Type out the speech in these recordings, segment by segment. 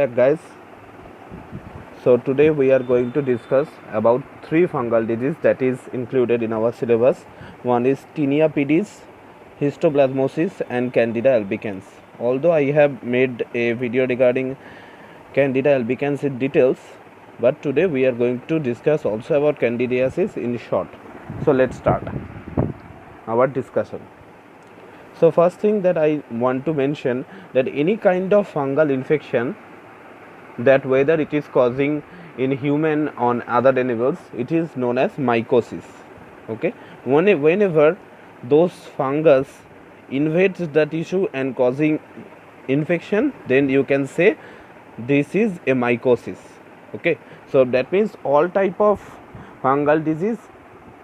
Back guys, so today we are going to discuss about three fungal diseases that is included in our syllabus. One is Tinea Pedis, Histoplasmosis and Candida albicans. Although I have made a video regarding Candida albicans in details, but today we are going to discuss also about Candidiasis in short. So let's start our discussion. So first thing that I want to mention, that any kind of fungal infection, that whether it is causing in human or other animals, it is known as mycosis. Okay, whenever those fungus invades the tissue and causing infection, then you can say this is a mycosis. Okay, so that means all type of fungal disease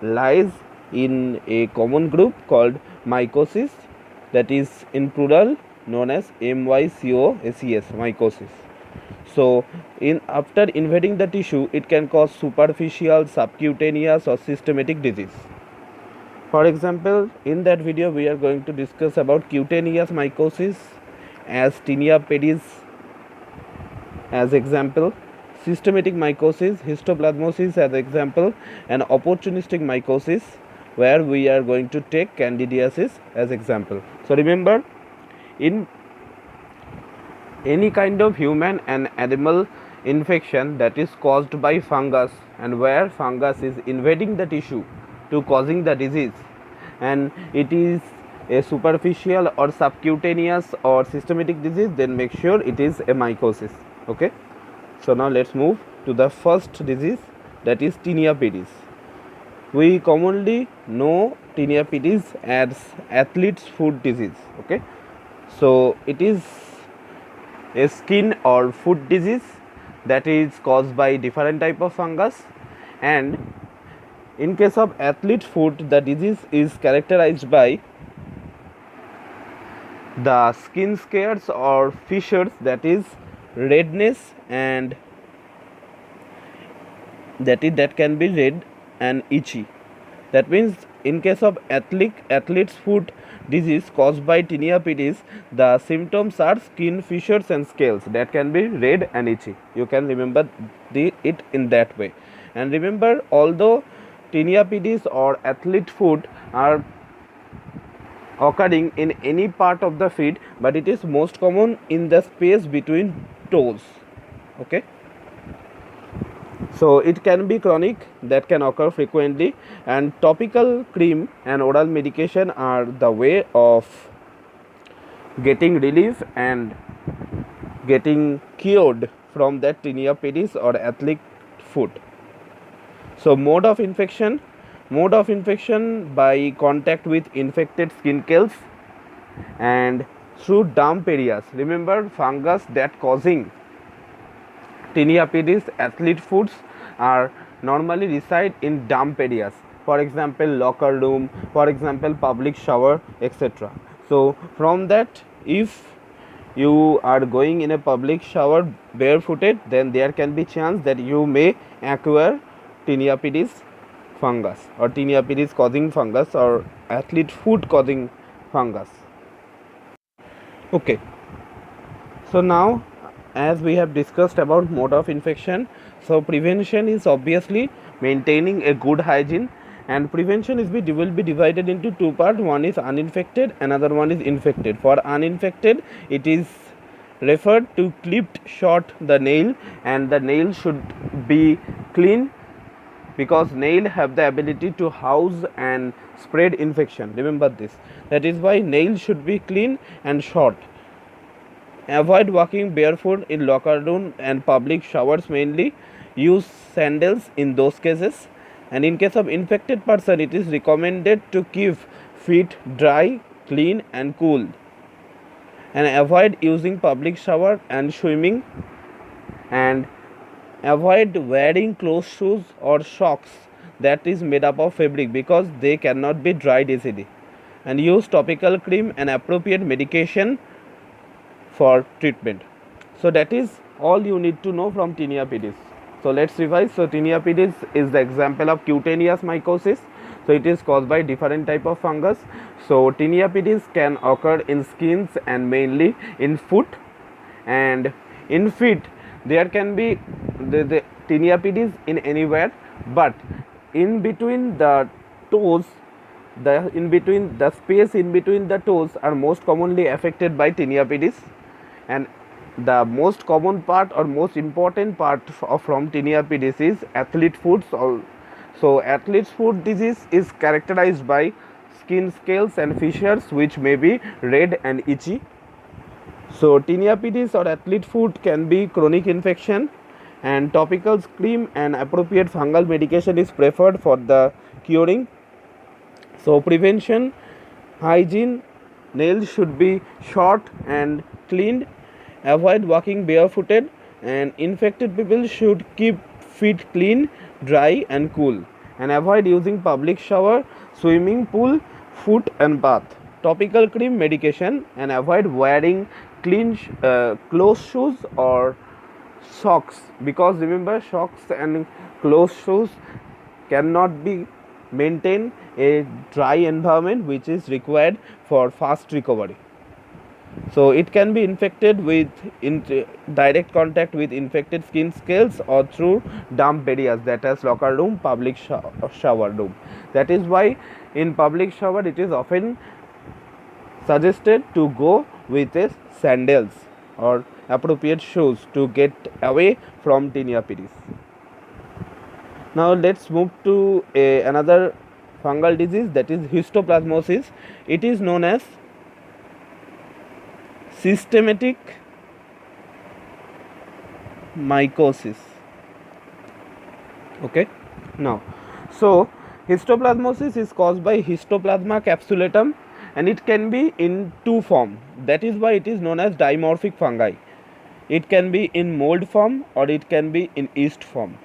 lies in a common group called mycosis, that is in plural known as mycosis, mycosis. So after invading the tissue, it can cause superficial, subcutaneous or systematic disease. For example, in that video we are going to discuss about cutaneous mycosis as Tinea Pedis as example, systematic mycosis, histoplasmosis as example, and opportunistic mycosis, where we are going to take candidiasis as example. So remember, in any kind of human and animal infection that is caused by fungus, and where fungus is invading the tissue to causing the disease, and it is a superficial or subcutaneous or systematic disease, then make sure it is a mycosis. Okay, so now let's move to the first disease, that is Tinea Pedis. We commonly know Tinea Pedis as athlete's foot disease. Okay, so it is a skin or foot disease that is caused by different type of fungus, and in case of athlete foot, the disease is characterized by the skin scares or fissures, that is redness, and that can be red and itchy. That means in case of athlete's foot disease caused by Tinea Pedis, the symptoms are skin fissures and scales that can be red and itchy. You can remember it in that way. And remember, although Tinea Pedis or athlete foot are occurring in any part of the feet, but it is most common in the space between toes. Okay, so it can be chronic, that can occur frequently, and topical cream and oral medication are the way of getting relief and getting cured from that Tinea Pedis or athlete foot. So mode of infection by contact with infected skin cells and through damp areas. Remember, fungus that causing Tinea Pedis athlete foods are normally reside in damp areas, for example locker room, for example public shower, etc. So from that, if you are going in a public shower barefooted, then there can be chance that you may acquire Tinea Pedis fungus or Tinea Pedis causing fungus or athlete foot causing fungus. Okay, so now as we have discussed about mode of infection, so prevention is obviously maintaining a good hygiene, and prevention will be divided into two parts. One is uninfected, another one is infected. For uninfected, it is referred to clipped short the nail, and the nail should be clean, because nail have the ability to house and spread infection. Remember this, that is why nail should be clean and short. Avoid walking barefoot in locker room and public showers mainly. Use sandals in those cases. And in case of infected person, it is recommended to keep feet dry, clean and cool. And avoid using public shower and swimming. And avoid wearing closed shoes or socks that is made up of fabric, because they cannot be dried easily. And use topical cream and appropriate medication for treatment. So that is all you need to know from Tinea Pedis. So let's revise. So Tinea Pedis is the example of cutaneous mycosis. So it is caused by different type of fungus. So Tinea Pedis can occur in skins and mainly in foot, and In feet, there can be the Tinea Pedis in anywhere, but in between the toes, the space in between the toes are most commonly affected by Tinea Pedis, and the most common part or most important part from Tinea Pedis is athlete foot. So athlete's foot disease is characterized by skin scales and fissures which may be red and itchy. So Tinea Pedis or athlete foot can be chronic infection, and topical cream and appropriate fungal medication is preferred for the curing. So prevention, hygiene, nails should be short and cleaned, avoid walking barefooted, and infected people should keep feet clean, dry and cool, and avoid using public shower, swimming pool, foot and bath. Topical cream medication, and avoid wearing closed shoes or socks, because remember, socks and closed shoes cannot be maintain a dry environment which is required for fast recovery. So it can be infected with direct contact with infected skin scales or through damp areas, that is locker room, public shower room. That is why in public shower it is often suggested to go with a sandals or appropriate shoes to get away from Tinea Pedis. Now let's move to another fungal disease, that is histoplasmosis. It is known as systematic mycosis. Okay. Now, so histoplasmosis is caused by Histoplasma capsulatum, and it can be in two forms. That is why it is known as dimorphic fungi. It can be in mold form or it can be in yeast form.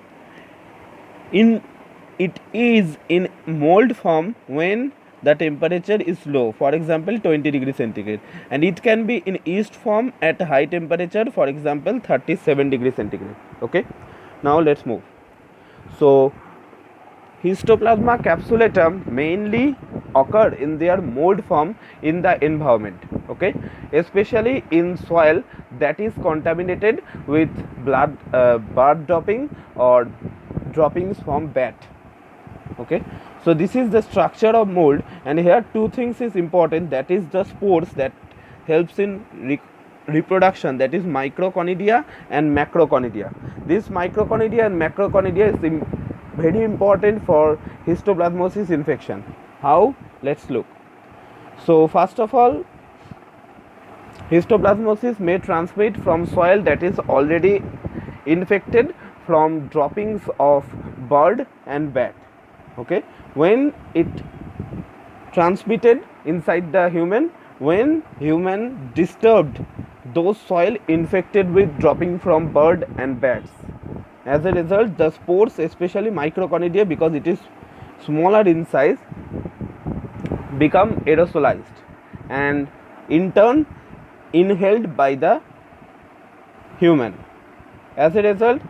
It is in mold form when the temperature is low, for example 20 degrees centigrade, and it can be in yeast form at high temperature, for example 37 degrees centigrade. Okay. Now let's move. So Histoplasma capsulatum mainly occur in their mold form in the environment, okay, especially in soil that is contaminated with bird dropping or droppings from bat. Okay, so this is the structure of mold, and here two things is important, that is the spores that helps in reproduction, that is microconidia and macroconidia. This microconidia and macroconidia is very important for histoplasmosis infection. How? Let's look. So first of all, histoplasmosis may transmit from soil that is already infected from droppings of bird and bat. Okay, when it transmitted inside the human, when human disturbed those soil infected with dropping from bird and bats, as a result the spores, especially microconidia because it is smaller in size, become aerosolized and in turn inhaled by the human. As a result,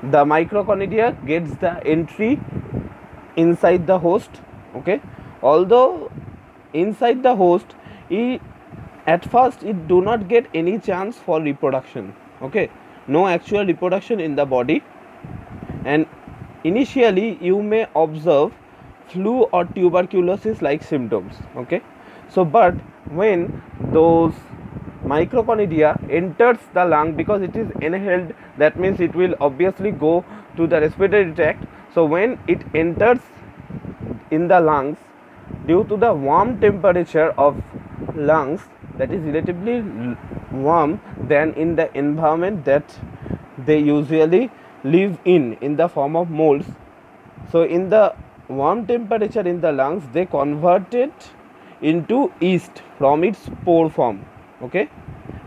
the microconidia gets the entry inside the host. Okay, although inside the host at first it do not get any chance for reproduction. Okay, no actual reproduction in the body, and initially you may observe flu or tuberculosis like symptoms. Okay, so but when those microconidia enters the lung, because it is inhaled, that means it will obviously go to the respiratory tract. So when it enters in the lungs, due to the warm temperature of lungs, that is relatively warm than in the environment that they usually live in the form of molds. So in the warm temperature in the lungs, they convert it into yeast from its spore form. Okay,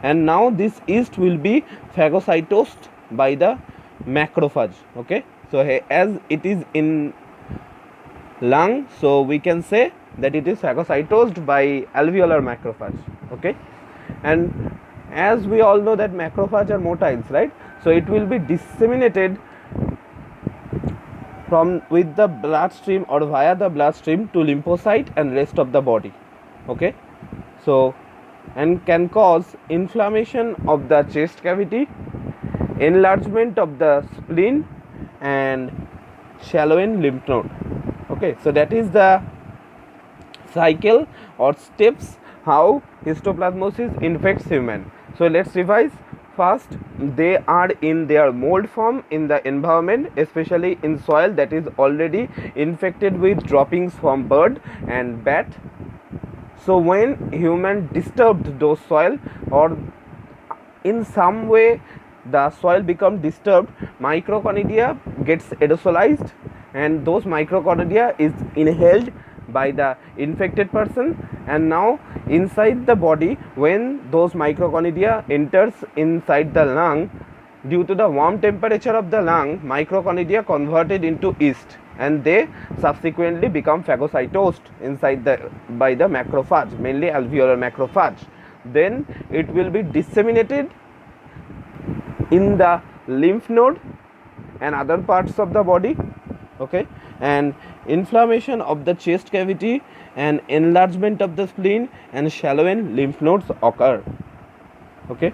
and now this yeast will be phagocytosed by the macrophage. Okay, so as it is in lung, so we can say that it is phagocytosed by alveolar macrophage. Okay, and as we all know that macrophage are motiles, right? So it will be disseminated from with the bloodstream or via the bloodstream to lymphocyte and rest of the body. Okay, so and can cause inflammation of the chest cavity, enlargement of the spleen, and shallowing lymph node. Okay, so that is the cycle or steps how histoplasmosis infects human. So let's revise. First, they are in their mold form in the environment, especially in soil that is already infected with droppings from bird and bat. So when human disturbed those soil, or in some way the soil become disturbed, microcondia gets aerosolized, and those microcondia is inhaled by the infected person, and now inside the body, when those microcondia enters inside the lung, due to the warm temperature of the lung, microcondia converted into yeast, and they subsequently become phagocytosed inside by the macrophage, mainly alveolar macrophage. Then it will be disseminated in the lymph node and other parts of the body. Okay, and inflammation of the chest cavity and enlargement of the spleen and shallowing lymph nodes occur. Okay,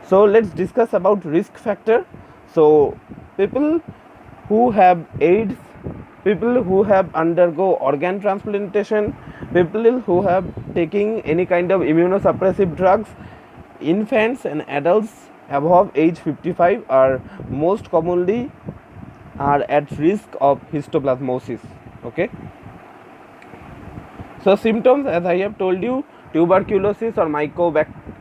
so let's discuss about risk factor. So people who have AIDS, people who have undergo organ transplantation, people who have taking any kind of immunosuppressive drugs, infants and adults above age 55 are most commonly are at risk of histoplasmosis. Okay, so symptoms, as I have told you, tuberculosis or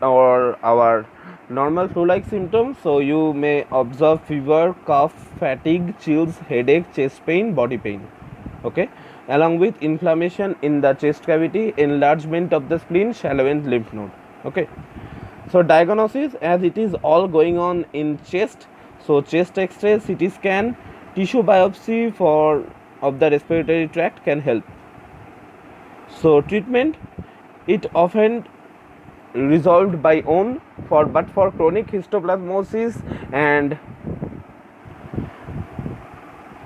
or our normal flu-like symptoms. So you may observe fever, cough, fatigue, chills, headache, chest pain, body pain. Okay, along with inflammation in the chest cavity, enlargement of the spleen, shallowing lymph node. Okay, so diagnosis, as it is all going on in chest, so chest X-ray, CT scan, tissue biopsy of the respiratory tract can help. So treatment, it often resolved by own, but for chronic histoplasmosis and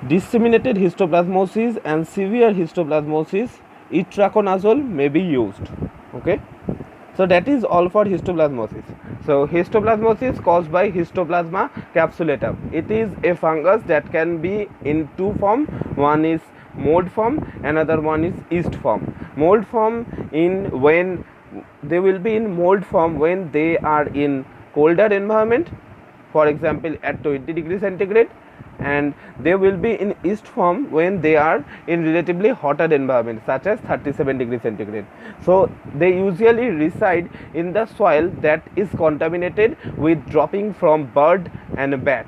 disseminated histoplasmosis and severe histoplasmosis, itraconazole may be used. Okay, so that is all for histoplasmosis. So histoplasmosis caused by Histoplasma capsulatum. It is a fungus that can be in two form. One is mold form, another one is yeast form. Mold form, when they will be in mold form when they are in colder environment, for example at 20 degrees centigrade, and they will be in yeast form when they are in relatively hotter environment such as 37 degrees centigrade. So they usually reside in the soil that is contaminated with dropping from bird and bat.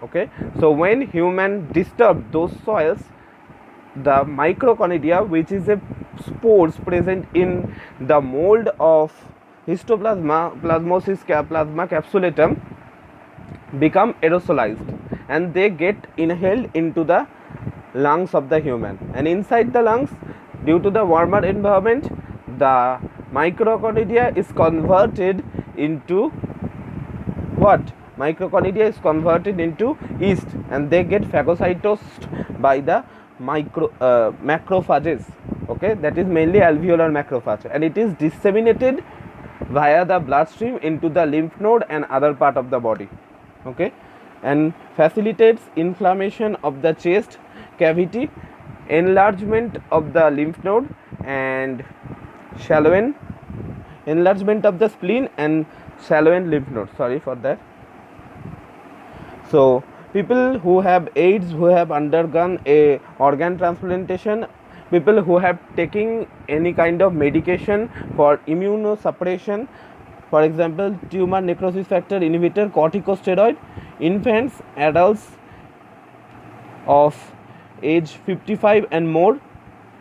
Okay, so when human disturb those soils, the microcondia, which is a spores present in the mold of Histoplasmosis plasma capsulatum, become aerosolized, and they get inhaled into the lungs of the human, and inside the lungs, due to the warmer environment, the microcondia is converted into what? Microcondia is converted into yeast, and they get phagocytosed by the macrophages. Okay, that is mainly alveolar macrophage, and it is disseminated via the bloodstream into the lymph node and other part of the body. Okay, and facilitates inflammation of the chest cavity, enlargement of the lymph node, and shallowing, enlargement of the spleen and shallowing lymph node. Sorry for that. So people who have AIDS, who have undergone a organ transplantation, people who have taken any kind of medication for immunosuppression, for example tumor necrosis factor inhibitor, corticosteroid, infants, adults of age 55 and more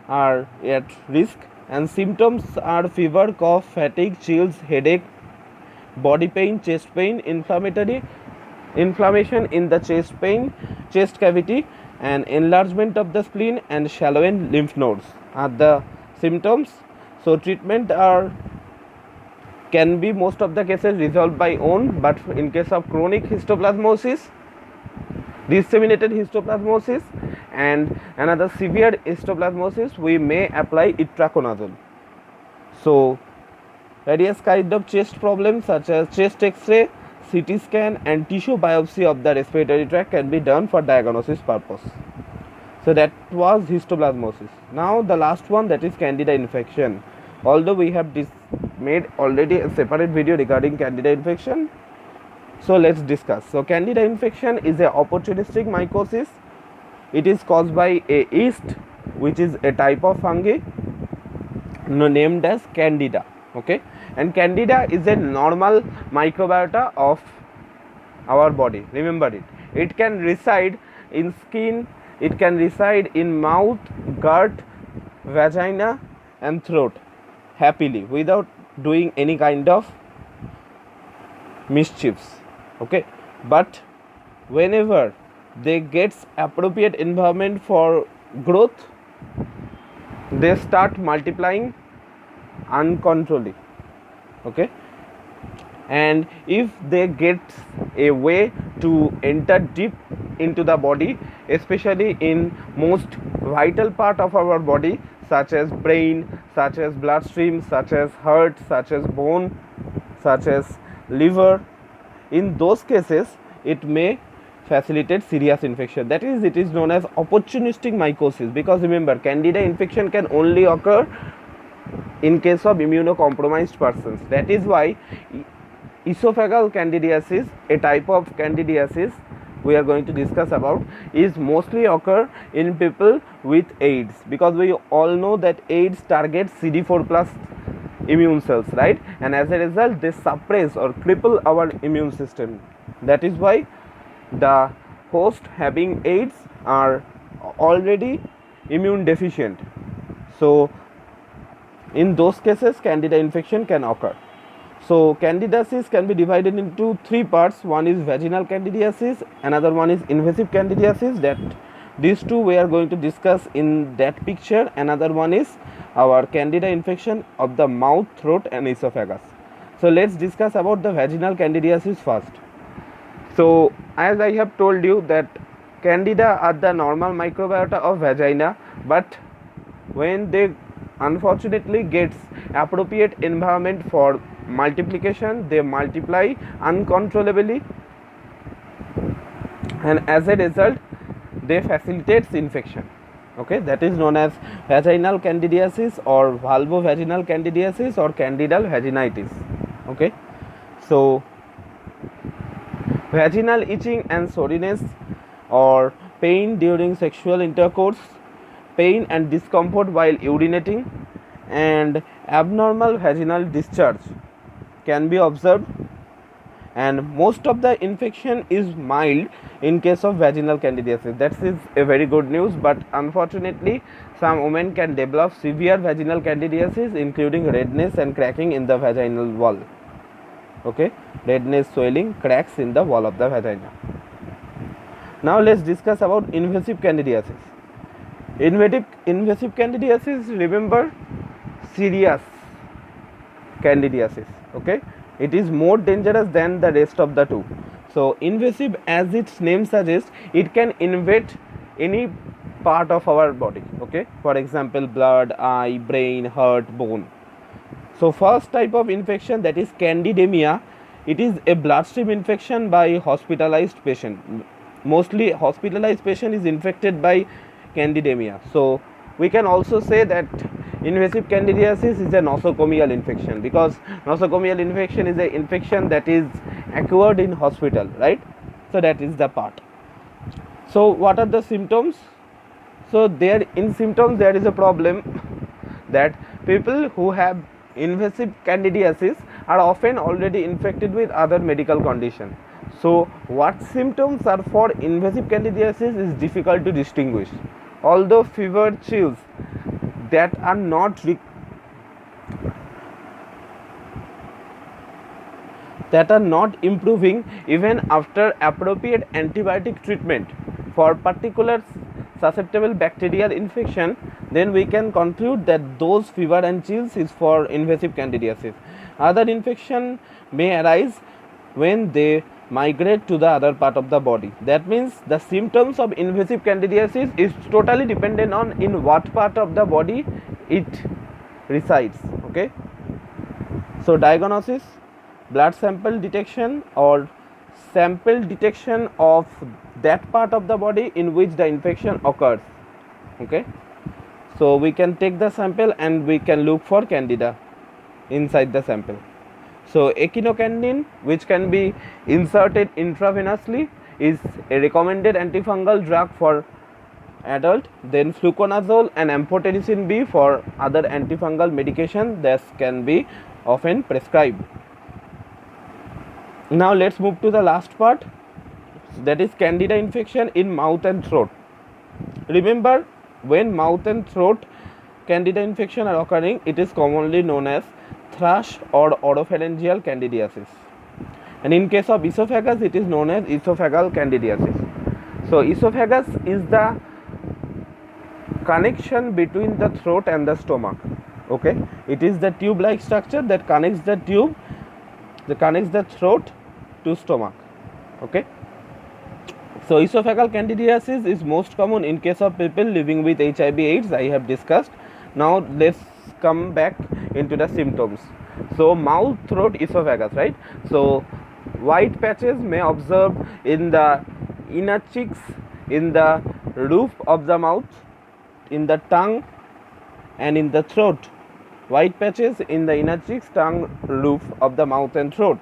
are at risk, and symptoms are fever, cough, fatigue, chills, headache, body pain, chest pain, inflammation in the chest cavity, and enlargement of the spleen and shallowing lymph nodes are the symptoms. So treatment can be most of the cases resolved by own, but in case of chronic histoplasmosis, disseminated histoplasmosis, and another severe histoplasmosis, we may apply itraconazole. So Various kind of chest problems such as chest X-ray, CT scan and tissue biopsy of the respiratory tract can be done for diagnosis purpose. So that was histoplasmosis. Now the last one, that is Candida infection. Although we have made already a separate video regarding Candida infection, so let's discuss. So Candida infection is a opportunistic mycosis. It is caused by a yeast, which is a type of fungi named as Candida. Okay, and Candida is a normal microbiota of our body. Remember it. It can reside in skin, it can reside in mouth, gut, vagina and throat happily without doing any kind of mischiefs. Okay, but whenever they gets appropriate environment for growth, they start multiplying uncontrollably. Okay, and if they get a way to enter deep into the body, especially in most vital part of our body such as brain, such as bloodstream, such as heart, such as bone, such as liver, in those cases it may facilitate serious infection. That is, it is known as opportunistic mycosis, because remember, Candida infection can only occur in case of immunocompromised persons. That is why esophageal candidiasis, a type of candidiasis we are going to discuss about, is mostly occur in people with AIDS, because we all know that AIDS targets CD4 plus immune cells, right? And as a result they suppress or cripple our immune system. That is why the host having AIDS are already immune deficient. So in those cases Candida infection can occur. So candidiasis can be divided into three parts. One is vaginal candidiasis, another one is invasive candidiasis, that these two we are going to discuss in that picture. Another one is our Candida infection of the mouth, throat and esophagus. So let's discuss about the vaginal candidiasis first. So as I have told you that Candida are the normal microbiota of vagina, but when they unfortunately gets appropriate environment for multiplication, they multiply uncontrollably, and as a result they facilitates infection. Okay, that is known as vaginal candidiasis or vulvovaginal candidiasis or candidal vaginitis. Okay, so vaginal itching and soreness or pain during sexual intercourse, pain and discomfort while urinating, and abnormal vaginal discharge can be observed, and most of the infection is mild in case of vaginal candidiasis. That is a very good news, but unfortunately some women can develop severe vaginal candidiasis including redness and cracking in the vaginal wall. Okay, redness, swelling, cracks in the wall of the vagina. Now let's discuss about invasive candidiasis. Invasive candidiasis, remember, serious candidiasis. Okay, it is more dangerous than the rest of the two. So invasive, as its name suggests, it can invade any part of our body. Okay, for example blood, eye, brain, heart, bone. So first type of infection, that is candidemia. It is a bloodstream infection by hospitalized patient. Mostly hospitalized patient is infected by candidemia. So we can also say that invasive candidiasis is a nosocomial infection, because nosocomial infection is an infection that is acquired in hospital, right? So that is the part. So what are the symptoms? So there in symptoms there is a problem that people who have invasive candidiasis are often already infected with other medical condition. So what symptoms are for invasive candidiasis is difficult to distinguish. Although fever, chills that are not improving even after appropriate antibiotic treatment for particular susceptible bacterial infection, then we can conclude that those fever and chills is for invasive candidiasis. Other infection may arise when they migrate to the other part of the body. That means the symptoms of invasive candidiasis is totally dependent on in what part of the body it resides. Okay, So diagnosis, blood sample detection or sample detection of that part of the body in which the infection occurs. Okay, so we can take the sample and we can look for candida inside the sample. So echinocandin, which can be inserted intravenously, is a recommended antifungal drug for adult. Then fluconazole and amphotericin B for other antifungal medication that can be often prescribed. Now let's move to the last part, that is candida infection in mouth and throat. Remember, when mouth and throat candida infection are occurring, it is commonly known as thrush or oropharyngeal candidiasis, and in case of esophagus it is known as esophageal candidiasis. So esophagus is the connection between the throat and the stomach. Okay, it is the tube like structure that connects the throat to stomach. Okay, so esophageal candidiasis is most common in case of people living with HIV/AIDS. I have discussed. Now let's come back into the symptoms. So mouth, throat, esophagus, right? So white patches may observe in the inner cheeks, in the roof of the mouth, in the tongue and in the throat. White patches in the inner cheeks, tongue, roof of the mouth and throat.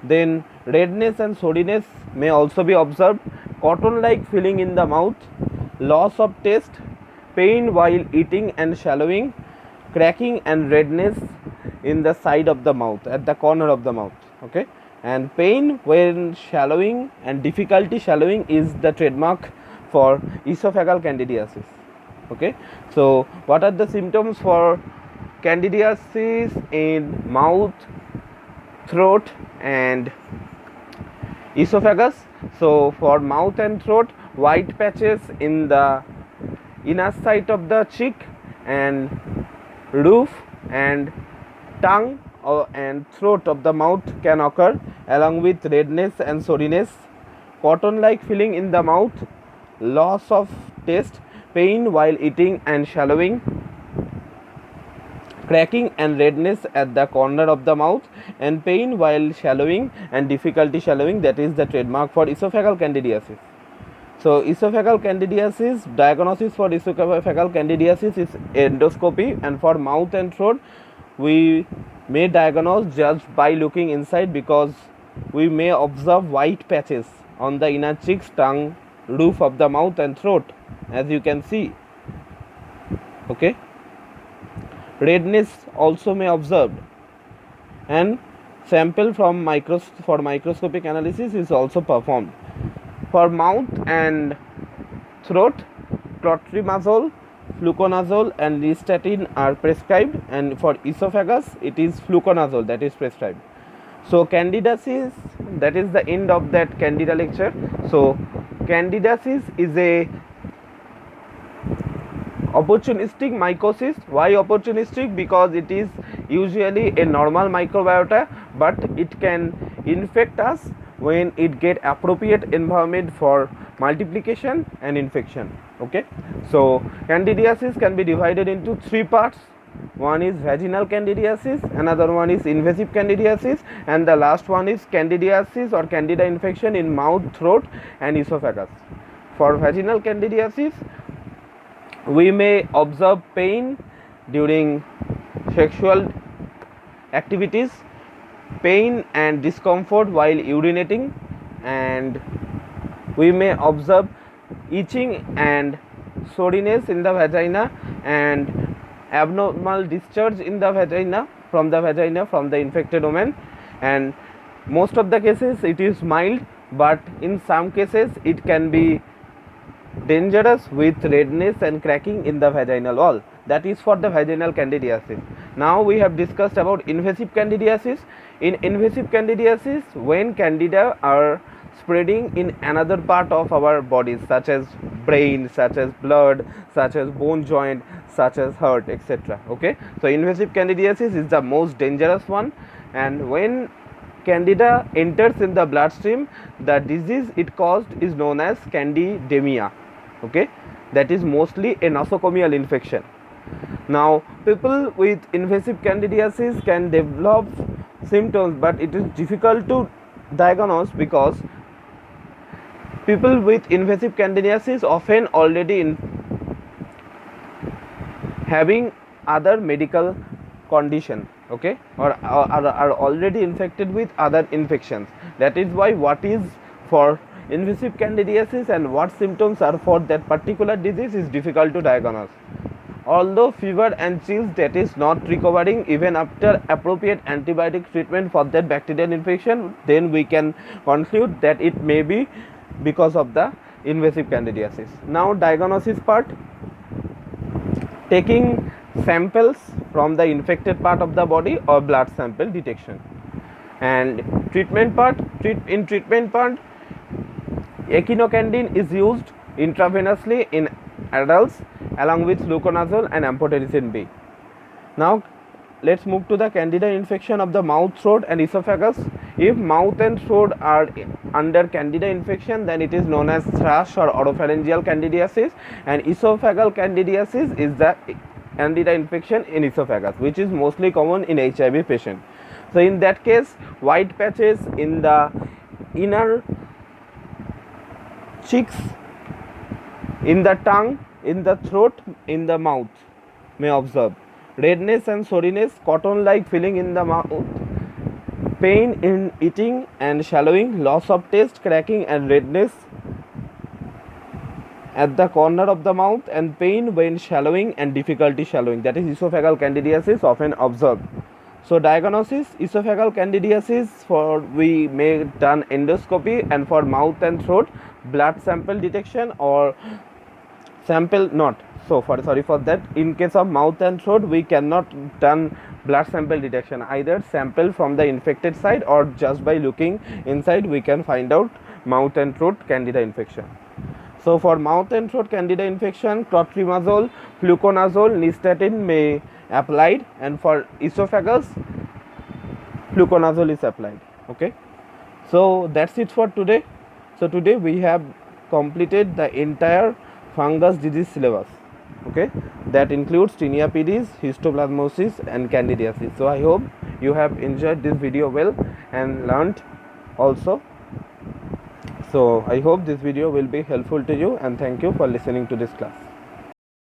Then redness and soreness may also be observed, cotton-like feeling in the mouth, loss of taste, pain while eating and swallowing, cracking and redness in the side of the mouth, at the corner of the mouth. Okay, and pain when swallowing and difficulty swallowing is the trademark for esophageal candidiasis. Okay, so what are the symptoms for candidiasis in mouth, throat and esophagus? So for mouth and throat, white patches in the inner side of the cheek and roof and tongue and throat of the mouth can occur, along with redness and soreness, cotton like feeling in the mouth, loss of taste, pain while eating and swallowing, cracking and redness at the corner of the mouth, and pain while swallowing and difficulty swallowing. That is the trademark for esophageal candidiasis. So esophageal candidiasis, diagnosis for esophageal candidiasis is endoscopy, and for mouth and throat we may diagnose just by looking inside, because we may observe white patches on the inner cheeks, tongue, roof of the mouth and throat, as you can see. Okay, redness also may observed, and sample from for microscopic analysis is also performed. For mouth and throat, clotrimazole, fluconazole and nystatin are prescribed, and for esophagus it is fluconazole that is prescribed. So candidiasis, that is the end of that candida lecture. So candidiasis is a opportunistic mycosis. Why opportunistic? Because it is usually a normal microbiota, but it can infect us when it get appropriate environment for multiplication and infection. Okay, so candidiasis can be divided into three parts. One is vaginal candidiasis, another one is invasive candidiasis, and the last one is candidiasis or candida infection in mouth, throat and esophagus. For vaginal candidiasis, we may observe pain during sexual activities, pain and discomfort while urinating, and we may observe itching and soreness in the vagina and abnormal discharge in the vagina from the infected woman, and most of the cases it is mild, but in some cases it can be dangerous with redness and cracking in the vaginal wall. That is for the vaginal candidiasis. Now we have discussed about invasive candidiasis. In invasive candidiasis, when candida are spreading in another part of our bodies, such as brain, such as blood, such as bone joint, such as heart, etc. Okay, so invasive candidiasis is the most dangerous one, and when candida enters in the bloodstream, the disease it caused is known as candidemia. Okay, that is mostly a nosocomial infection. Now, people with invasive candidiasis can develop symptoms, but it is difficult to diagnose because people with invasive candidiasis often already having other medical condition, okay, or are already infected with other infections. That is why what is for invasive candidiasis and what symptoms are for that particular disease is difficult to diagnose. Although fever and chills that is not recovering even after appropriate antibiotic treatment for that bacterial infection, then we can conclude that it may be because of the invasive candidiasis. Now, diagnosis part: taking samples from the infected part of the body or blood sample detection. And treatment part: in treatment part, echinocandin is used intravenously in adults along with fluconazole and amphotericin B. Now let's move to the Candida infection of the mouth, throat and esophagus. If mouth and throat are under Candida infection, then it is known as thrush or oropharyngeal candidiasis, and esophageal candidiasis is the Candida infection in esophagus, which is mostly common in HIV patient. So in that case, white patches in the inner cheeks, in the tongue, in the throat, in the mouth may observe. Redness and soreness, cotton-like feeling in the mouth, pain in eating and swallowing, loss of taste, cracking and redness at the corner of the mouth, and pain when swallowing and difficulty swallowing. That is esophageal candidiasis often observed. So diagnosis: esophageal candidiasis, for we may done endoscopy, and for mouth and throat, blood sample detection or sample not. So for that, in case of mouth and throat, we cannot done blood sample detection, either sample from the infected side or just by looking inside we can find out mouth and throat Candida infection. So for mouth and throat Candida infection, clotrimazole, fluconazole, nystatin may applied, and for esophagus, fluconazole is applied. Okay, so that's it for today. So today we have completed the entire fungus disease syllabus. Okay, that includes Tinea Pedis, Histoplasmosis and Candidiasis. So I hope you have enjoyed this video well and learned also. So I hope this video will be helpful to you, and thank you for listening to this class.